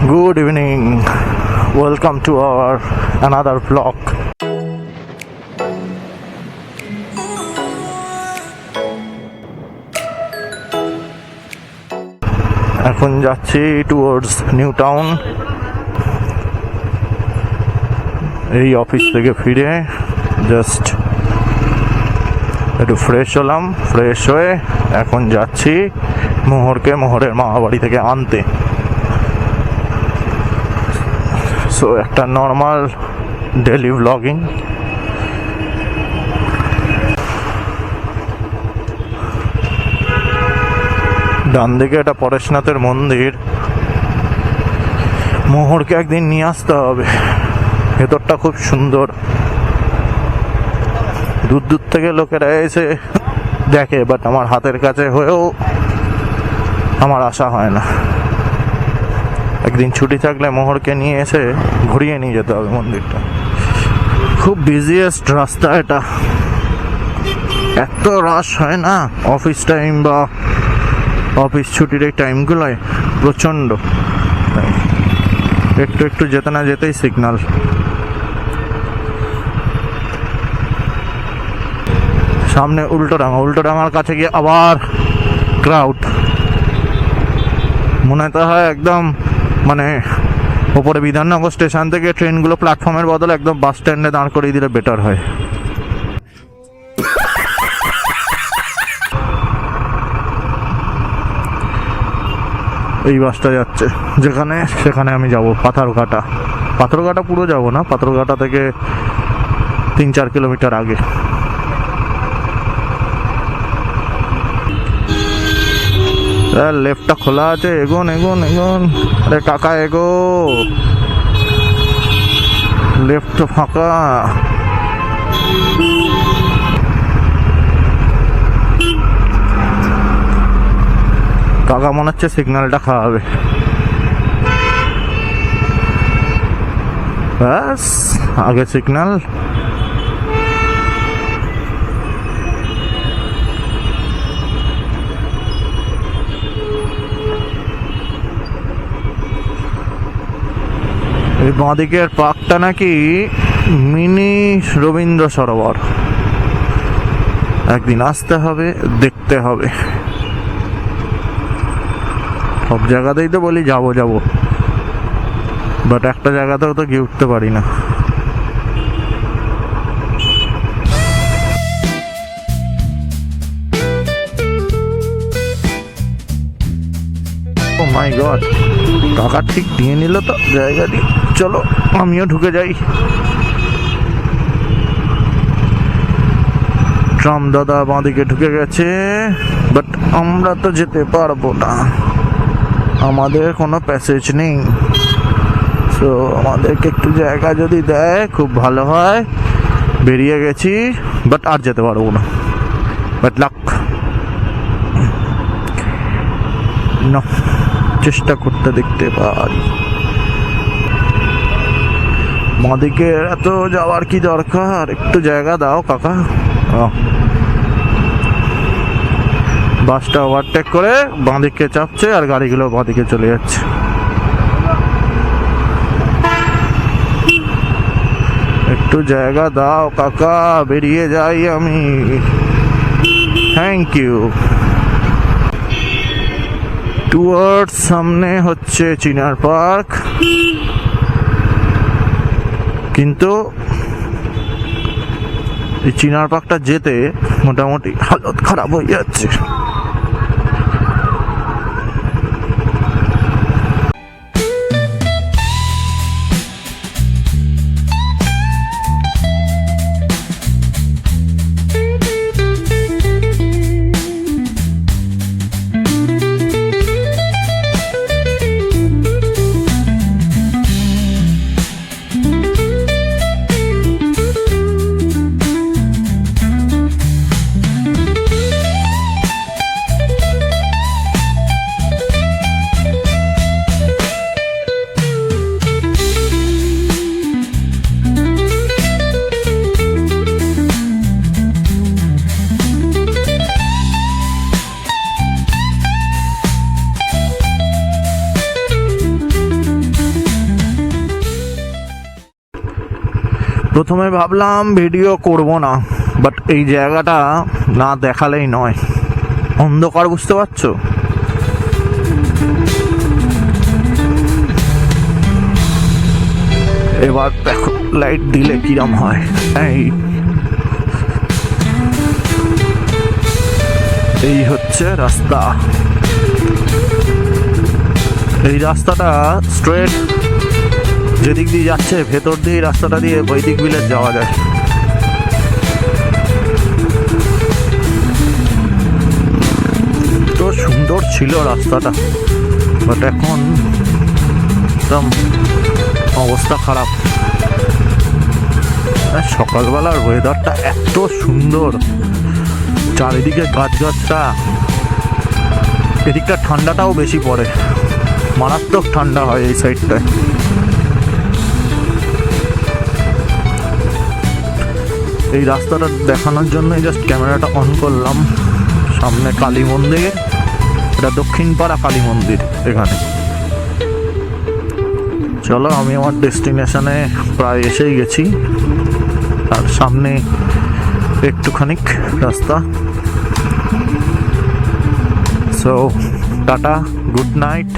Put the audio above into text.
Good evening. Welcome to our another vlog. এখন যাচ্ছি towards new town. এই office থেকে ফিরে জাস্ট একটু ফ্রেশ হলাম, ফ্রেশ হয়ে এখন যাচ্ছি মোহরের মামা বাড়ি থেকে আনতে। সো একটা নর্মাল ডেলি ব্লগিং। ডান দিকে একটা পরেশনাথের মন্দির, মোহরকে একদিন নিয়ে আসতে হবে। ভেতরটা খুব সুন্দর, দূর দূর থেকে লোকেরা এসে দেখে, বাট আমার হাতের কাছে হয়েও আমার আশা হয় না। একদিন ছুটি থাকলে মোহরকে নিয়ে এসে ঘুরিয়ে নিয়ে যেতে হবে মন্দিরটা। খুব বিজিয়েস্ট রাস্তা এটা, এত রাশ হয় না অফিস টাইম বা অফিস ছুটির এই টাইমগুলোয়, প্রচণ্ড। একটু একটু যেতে না যেতেই সিগন্যাল। সামনে উল্টোডাঙার কাছে গিয়ে আবার ক্রাউড। মনে তো হয় একদম মানে ওপরে বিধাননগর স্টেশন থেকে ট্রেনগুলো প্ল্যাটফর্মের বদলে একদম বাস স্ট্যান্ডে দাঁড় করিয়ে দিলে বেটার হয়। এই বাসটা যাচ্ছে যেখানে, সেখানে আমি যাব পাথরঘাটা পুরো যাব না, পাথরঘাটা থেকে 3-4 কিলোমিটার আগে। লেফটটা খোলা আছে, এগোন। আরে কাকা এগো, লেফট ফাঁকা। কাকা মনে হচ্ছে সিগন্যালটা খাওয়াবে। ব্যাস, আগে সিগন্যাল। এই বাঁদিকের পার্কটা নাকি মিনি রবীন্দ্র সরোবর। একদিন আসতে হবে, দেখতে হবে। সব জায়গাতেই তো বলি যাবো, বাট একটা জায়গাতেও তো গিয়ে উঠতে পারি না। ও মাই গড, কাকা ঠিক নিয়ে নিল তো জায়গাটি। চলো আমিও ঢুকে যাই। ট্রাম দাদা বাঁদিকে ঢুকে গেছে, বাট আমরা তো যেতে পারবো না, আমাদের কোনো প্যাসেজ নেই। সো আমাদেরকে একটু জায়গা যদি দেয় খুব ভালো হয়। বেরিয়ে গেছি, বাট আর যেতে পারবো না। বাট লাক না, চেষ্টা করতে দেখতে পারি। বাঁদিকে এত যাওয়ার কি দরকার, একটু জায়গা দাও কাকা। বাসটা ওভারটেক করে বাঁদিকে চাপছে আর গাড়িগুলো বাঁদিকে চলে যাচ্ছে। একটু জায়গা দাও কাকা, বেরিয়ে যাই আমি। Thank you. টুয়ার্ডস সামনে হচ্ছে চিনার পার্ক, কিন্তু এই চিনার পার্কটা যেতে মোটামুটি হালত খারাপ হয়ে যাচ্ছে। প্রথমে ভাবলাম ভিডিও করব না, বাট এই জায়গাটা না দেখালেই নয়। অন্ধকার, বুঝতে পারছো? এবার দেখো লাইট দিলে কিরম হয়। এই হচ্ছে রাস্তা। এই রাস্তাটা স্ট্রেট যেদিক দিয়ে যাচ্ছে, ভেতর দিয়ে রাস্তাটা দিয়ে বৈদিক ভিলেজ যাওয়া যায়। তো সুন্দর ছিল রাস্তাটা, বাট এখন একদম অবস্থা খারাপ। সকালবেলার ওয়েদারটা এত সুন্দর, চারিদিকে গাছগাছটা, এদিকটা ঠান্ডাটাও বেশি পড়ে, মারাত্মক ঠান্ডা হয় এই সাইডটায়। এই রাস্তাটা দেখানোর জন্যই জাস্ট ক্যামেরাটা অন করলাম। সামনে কালী মন্দির, এটা দক্ষিণপাড়া কালী মন্দির এখানে। চলো, আমি আমার ডেস্টিনেশনে প্রায় এসেই গেছি, আর সামনে একটুখানি রাস্তা। So tata, good night.